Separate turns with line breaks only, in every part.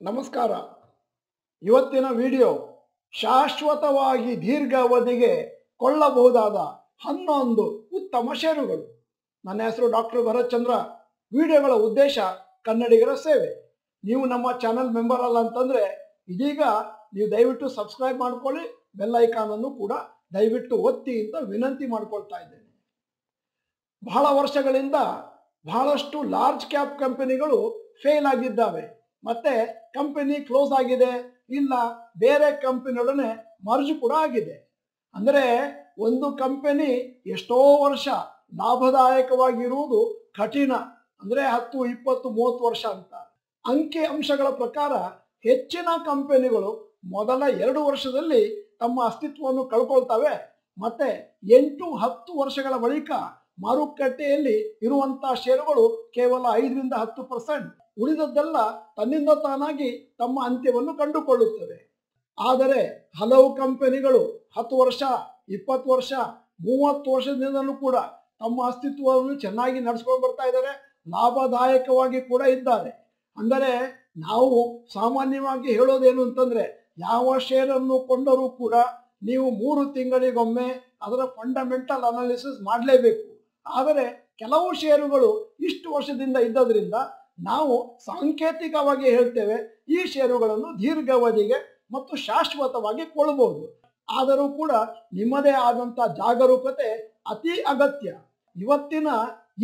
ನಮಸ್ಕಾರ. ಇವತ್ತಿನ ವಿಡಿಯೋ ಶಾಶ್ವತವಾಗಿ ದೀರ್ಘಾವಧಿಗೆ ಕೊಳ್ಳಬಹುದಾದ 11 ಉತ್ತಮ ಷೇರುಗಳು. ನನ್ನ ಹೆಸರು ಡಾಕ್ಟರ್ ಭರತ್ ಚಂದ್ರ. ವಿಡಿಯೋಗಳ ಉದ್ದೇಶ ಕನ್ನಡಿಗರ ಸೇವೆ. ನೀವು ನಮ್ಮ ಚಾನೆಲ್ ಮೆಂಬರ್ ಅಲ್ಲ ಅಂತಂದ್ರೆ ಇದೀಗ ನೀವು ದಯವಿಟ್ಟು ಸಬ್ಸ್ಕ್ರೈಬ್ ಮಾಡ್ಕೊಳ್ಳಿ, ಬೆಲ್ ಐಕಾನ್ ಅನ್ನು ಕೂಡ ದಯವಿಟ್ಟು ಒತ್ತಿ ಅಂತ ವಿನಂತಿ ಮಾಡ್ಕೊಳ್ತಾ ಇದ್ದೇನೆ. ಬಹಳ ವರ್ಷಗಳಿಂದ ಬಹಳಷ್ಟು ಲಾರ್ಜ್ ಕ್ಯಾಪ್ ಕಂಪನಿಗಳು ಫೇಲ್ ಆಗಿದ್ದಾವೆ, ಮತ್ತೆ ಕಂಪನಿ ಕ್ಲೋಸ್ ಆಗಿದೆ, ಇಲ್ಲ ಬೇರೆ ಕಂಪನಿಯೊಡನೆ ಮರ್ಜ್ ಕೂಡ ಆಗಿದೆ. ಅಂದರೆ ಒಂದು ಕಂಪನಿ ಎಷ್ಟೋ ವರ್ಷ ಲಾಭದಾಯಕವಾಗಿರುವುದು ಕಠಿಣ. ಅಂದ್ರೆ 10, 20, 30 ವರ್ಷ ಅಂತ. ಅಂಕಿ ಅಂಶಗಳ ಪ್ರಕಾರ ಹೆಚ್ಚಿನ ಕಂಪನಿಗಳು ಮೊದಲ 2 ವರ್ಷದಲ್ಲಿ ತಮ್ಮ ಅಸ್ತಿತ್ವವನ್ನು ಕಳ್ಕೊಳ್ತವೆ, ಮತ್ತೆ 8-10 ವರ್ಷಗಳ ಬಳಿಕ ಮಾರುಕಟ್ಟೆಯಲ್ಲಿ ಇರುವಂತಹ ಷೇರುಗಳು ಕೇವಲ 5-10%, ಉಳಿದದ್ದೆಲ್ಲ ತನ್ನಿಂದ ತಾನಾಗಿ ತಮ್ಮ ಅಂತ್ಯವನ್ನು ಕಂಡುಕೊಳ್ಳುತ್ತವೆ. ಆದರೆ ಹಲವು ಕಂಪನಿಗಳು 10 ವರ್ಷ, 20 ವರ್ಷ, 30 ವರ್ಷದಿಂದಲೂ ಕೂಡ ತಮ್ಮ ಅಸ್ತಿತ್ವವನ್ನು ಚೆನ್ನಾಗಿ ನಡೆಸ್ಕೊಂಡು ಬರ್ತಾ ಇದ್ದಾರೆ, ಲಾಭದಾಯಕವಾಗಿ ಕೂಡ ಇದ್ದಾರೆ. ಅಂದರೆ ನಾವು ಸಾಮಾನ್ಯವಾಗಿ ಹೇಳೋದೇನು ಅಂತಂದ್ರೆ, ಯಾವ ಶೇರನ್ನು ಕೊಂಡರೂ ಕೂಡ ನೀವು 3 ತಿಂಗಳಿಗೊಮ್ಮೆ ಅದರ ಫಂಡಮೆಂಟಲ್ ಅನಾಲಿಸಿಸ್ ಮಾಡಲೇಬೇಕು. ಆದರೆ ಕೆಲವು ಷೇರುಗಳು ಇಷ್ಟು ವರ್ಷದಿಂದ ಇದ್ದದ್ರಿಂದ ನಾವು ಸಾಂಕೇತಿಕವಾಗಿ ಹೇಳ್ತೇವೆ ಈ ಷೇರುಗಳನ್ನು ದೀರ್ಘಾವಧಿಗೆ ಮತ್ತು ಶಾಶ್ವತವಾಗಿ ಕೊಳ್ಳಬಹುದು. ಆದರೂ ಕೂಡ ನಿಮ್ಮದೇ ಆದಂಥ ಜಾಗರೂಕತೆ ಅತಿ ಅಗತ್ಯ. ಇವತ್ತಿನ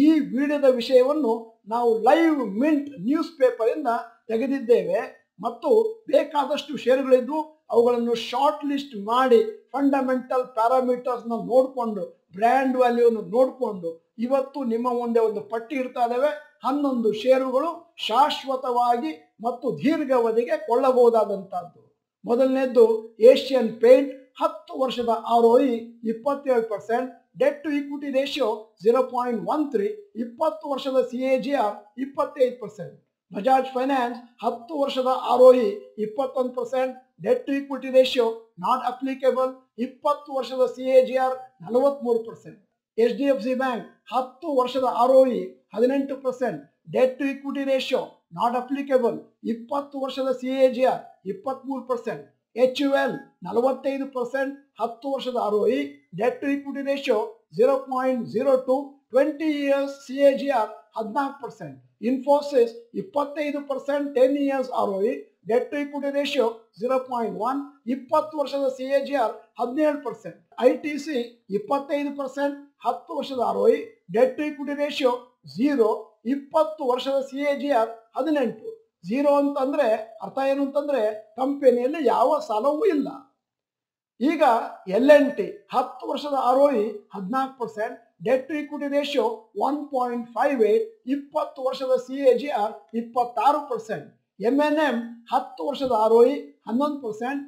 ಈ ವಿಡಿಯೋದ ವಿಷಯವನ್ನು ನಾವು ಲೈವ್ ಮಿಂಟ್ ನ್ಯೂಸ್ ಪೇಪರ್ ಇಂದ ತೆಗೆದಿದ್ದೇವೆ ಮತ್ತು ಬೇಕಾದಷ್ಟು ಷೇರುಗಳಿದ್ದು ಅವುಗಳನ್ನು ಶಾರ್ಟ್ ಲಿಸ್ಟ್ ಮಾಡಿ ಫಂಡಮೆಂಟಲ್ ಪ್ಯಾರಾಮೀಟರ್ಸ್ ನೋಡಿಕೊಂಡು ಬ್ರ್ಯಾಂಡ್ ವ್ಯಾಲ್ಯೂವನ್ನು ನೋಡಿಕೊಂಡು ಇವತ್ತು ನಿಮ್ಮ ಮುಂದೆ ಒಂದು ಪಟ್ಟಿ ಇಡ್ತಾ ಇದ್ದೇವೆ. 11 ಷೇರುಗಳು ಶಾಶ್ವತವಾಗಿ ಮತ್ತು ದೀರ್ಘಾವಧಿಗೆ ಕೊಳ್ಳಬಹುದಾದಂತಹದ್ದು. ಮೊದಲನೇದ್ದು ಏಷ್ಯನ್ ಪೇಂಟ್. 10 ವರ್ಷದ ROE 27%, debt to equity ratio 0.13, 20 ವರ್ಷದ CAGR 25%. ಬಜಾಜ್ ಫೈನಾನ್ಸ್ 10 ವರ್ಷದ ROE 21%, debt to equity ratio not applicable, 20 ವರ್ಷದ CAGR 43%. HDFC ಬ್ಯಾಂಕ್ 10 ವರ್ಷದ ROE 18%, debt to equity ratio not applicable, 20 ವರ್ಷದ CAGR 23%. HUL 45%, 10 ವರ್ಷದ ROE, debt to equity ratio 0.02, 20 years CAGR 14%. Infosys 25%, 10 years ROE, debt to equity ratio 0.1, 20 ವರ್ಷದ CAGR 17%. ITC 25%, 10 ವರ್ಷದ ROE, debt to equity ratio 0, 20 ವರ್ಷದ CAGR 18. 0 ಅಂತಂದ್ರೆ ಅರ್ಥ ಏನು ಅಂತಂದ್ರೆ ಕಂಪನಿಯಲ್ಲಿ ಯಾವ ಸಾಲವೂ ಇಲ್ಲ. ಈಗ LNT 10 ವರ್ಷದ ROE 14%, debt to equity ratio 1.58, 20 ವರ್ಷದ CAGR 26%. MNM 10 ವರ್ಷದ ROE 11%,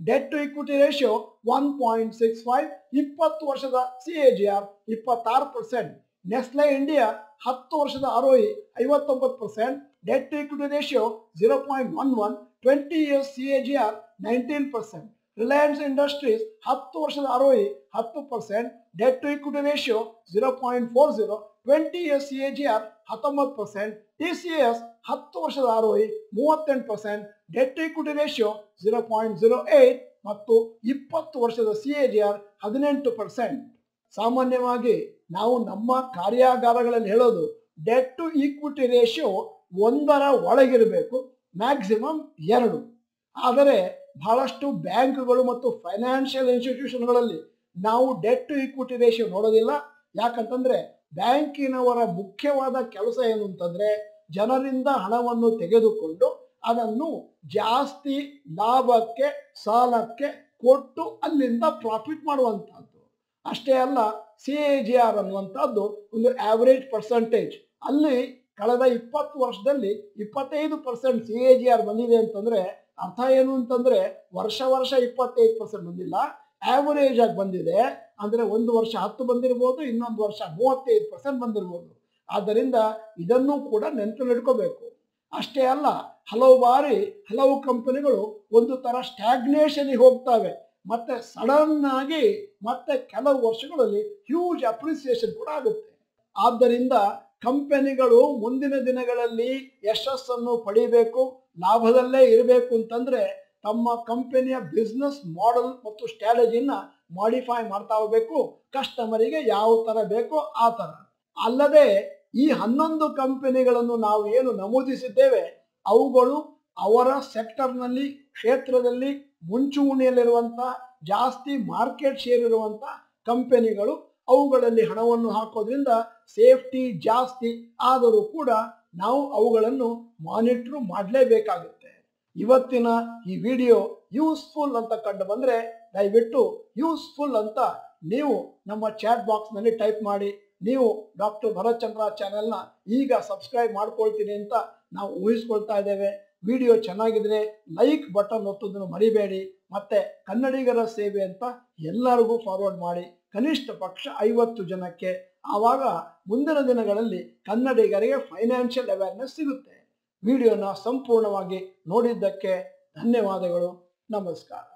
debt to equity ratio 1.65, 20 ವರ್ಷದ CAGR 26%. ನೆಸ್ಲೆ ಇಂಡಿಯಾ 10 ವರ್ಷದ ROE 59%, debt to equity ratio 0.11, 20 years CAGR 19%. Reliance Industries 10 ವರ್ಷದ ROE 10%, debt to equity ratio 0.40, 20 years CAGR 19%. TCS 10 ವರ್ಷದ ROE 38%, debt to equity ratio 0.08 ಮತ್ತು 20 ವರ್ಷದ CAGR 18%. ಸಾಮಾನ್ಯವಾಗಿ ನಾವು ನಮ್ಮ ಕಾರ್ಯಾಗಾರಗಳಲ್ಲಿ ಹೇಳೋದು ಡೆಟ್ ಟು ಈಕ್ವಿಟಿ ರೇಷಿಯೋ 1ರ ಒಳಗಿರಬೇಕು, ಮ್ಯಾಕ್ಸಿಮಮ್ 2. ಆದರೆ ಬಹಳಷ್ಟು ಬ್ಯಾಂಕ್ಗಳು ಮತ್ತು ಫೈನಾನ್ಷಿಯಲ್ ಇನ್ಸ್ಟಿಟ್ಯೂಷನ್ಗಳಲ್ಲಿ ನಾವು ಡೆಟ್ ಟು ಈಕ್ವಿಟಿ ರೇಷಿಯೋ ನೋಡೋದಿಲ್ಲ. ಯಾಕಂತಂದ್ರೆ ಬ್ಯಾಂಕಿನವರ ಮುಖ್ಯವಾದ ಕೆಲಸ ಏನು ಅಂತಂದ್ರೆ ಜನರಿಂದ ಹಣವನ್ನು ತೆಗೆದುಕೊಂಡು ಅದನ್ನು ಜಾಸ್ತಿ ಲಾಭಕ್ಕೆ ಸಾಲಕ್ಕೆ ಕೊಟ್ಟು ಅಲ್ಲಿಂದ ಪ್ರಾಫಿಟ್ ಮಾಡುವಂತಹದ್ದು. ಅಷ್ಟೇ ಅಲ್ಲ, CAGR ಅನ್ನುವಂಥದ್ದು ಒಂದು ಆವರೇಜ್ ಪರ್ಸೆಂಟೇಜ್. ಅಲ್ಲಿ ಕಳೆದ 20 ವರ್ಷದಲ್ಲಿ 25% CAGR ಬಂದಿದೆ ಅಂತಂದ್ರೆ ಅರ್ಥ ಏನು ಅಂತಂದ್ರೆ ವರ್ಷ 25% ಬಂದಿಲ್ಲ, ಆವರೇಜ್ ಆಗಿ ಬಂದಿದೆ. ಅಂದ್ರೆ ಒಂದು ವರ್ಷ 10 ಬಂದಿರಬಹುದು, ಇನ್ನೊಂದು ವರ್ಷ 35% ಬಂದಿರಬಹುದು. ಆದ್ದರಿಂದ ಇದನ್ನು ಕೂಡ ನೆನಪಿನಲ್ಲಿಟ್ಕೋಬೇಕು. ಅಷ್ಟೇ ಅಲ್ಲ, ಹಲವು ಬಾರಿ ಹಲವು ಕಂಪನಿಗಳು ಒಂದು ತರ ಸ್ಟ್ಯಾಗ್ನೇಷನ್ಗೆ ಹೋಗ್ತವೆ, ಮತ್ತೆ ಸಡನ್ ಆಗಿ ಮತ್ತೆ ಕೆಲವು ವರ್ಷಗಳಲ್ಲಿ ಹ್ಯೂಜ್ ಅಪ್ರಿಸಿಯೇಷನ್ ಕೂಡ ಆಗುತ್ತೆ. ಆದ್ದರಿಂದ ಕಂಪನಿಗಳು ಮುಂದಿನ ದಿನಗಳಲ್ಲಿ ಯಶಸ್ಸನ್ನು ಪಡಿಬೇಕು, ಲಾಭದಲ್ಲೇ ಇರಬೇಕು ಅಂತಂದ್ರೆ ತಮ್ಮ ಕಂಪನಿಯ ಬಿಸ್ನೆಸ್ ಮಾಡೆಲ್ ಮತ್ತು ಸ್ಟ್ರಾಟಜಿನ ಮಾಡಿಫೈ ಮಾಡ್ತಾ ಹೋಗ್ಬೇಕು, ಕಸ್ಟಮರಿಗೆ ಯಾವ ತರ ಬೇಕೋ ಆ ತರ. ಅಲ್ಲದೆ ಈ 11 ಕಂಪನಿಗಳನ್ನು ನಾವು ಏನು ನಮೂದಿಸಿದ್ದೇವೆ ಅವುಗಳು ಅವರ ಸೆಕ್ಟರ್ನಲ್ಲಿ, ಕ್ಷೇತ್ರದಲ್ಲಿ ಮುಂಚೂಣಿಯಲ್ಲಿರುವಂತಹ, ಜಾಸ್ತಿ ಮಾರ್ಕೆಟ್ ಶೇರ್ ಇರುವಂತಹ ಕಂಪನಿಗಳು. ಅವುಗಳಲ್ಲಿ ಹಣವನ್ನು ಹಾಕೋದ್ರಿಂದ ಸೇಫ್ಟಿ ಜಾಸ್ತಿ, ಆದರೂ ಕೂಡ ನಾವು ಅವುಗಳನ್ನು ಮಾನಿಟರ್ ಮಾಡಲೇಬೇಕಾಗುತ್ತೆ. ಇವತ್ತಿನ ಈ ವಿಡಿಯೋ ಯೂಸ್ಫುಲ್ ಅಂತ ಕಂಡು ಬಂದ್ರೆ ದಯವಿಟ್ಟು ಯೂಸ್ಫುಲ್ ಅಂತ ನೀವು ನಮ್ಮ ಚಾಟ್ ಬಾಕ್ಸ್ ನಲ್ಲಿ ಟೈಪ್ ಮಾಡಿ. ನೀವು ಡಾಕ್ಟರ್ ಭರತ್ ಚಂದ್ರ ಚಾನೆಲ್ನ ಈಗ ಸಬ್ಸ್ಕ್ರೈಬ್ ಮಾಡ್ಕೊಳ್ತೀನಿ ಅಂತ ನಾವು ಊಹಿಸ್ಕೊಳ್ತಾ ಇದ್ದೇವೆ. ವಿಡಿಯೋ ಚೆನ್ನಾಗಿದ್ರೆ ಲೈಕ್ ಬಟನ್ ಒತ್ತೋದನ್ನು ಮರಿಬೇಡಿ. ಮತ್ತೆ ಕನ್ನಡಿಗರ ಸೇವೆ ಅಂತ ಎಲ್ಲರಿಗೂ ಫಾರ್ವರ್ಡ್ ಮಾಡಿ, ಕನಿಷ್ಠ ಪಕ್ಷ 50 ಜನಕ್ಕೆ. ಆವಾಗ ಮುಂದಿನ ದಿನಗಳಲ್ಲಿ ಕನ್ನಡಿಗರಿಗೆ ಫೈನಾನ್ಷಿಯಲ್ ಅವೇರ್ನೆಸ್ ಸಿಗುತ್ತೆ. ವಿಡಿಯೋನ ಸಂಪೂರ್ಣವಾಗಿ ನೋಡಿದ್ದಕ್ಕೆ ಧನ್ಯವಾದಗಳು. ನಮಸ್ಕಾರ.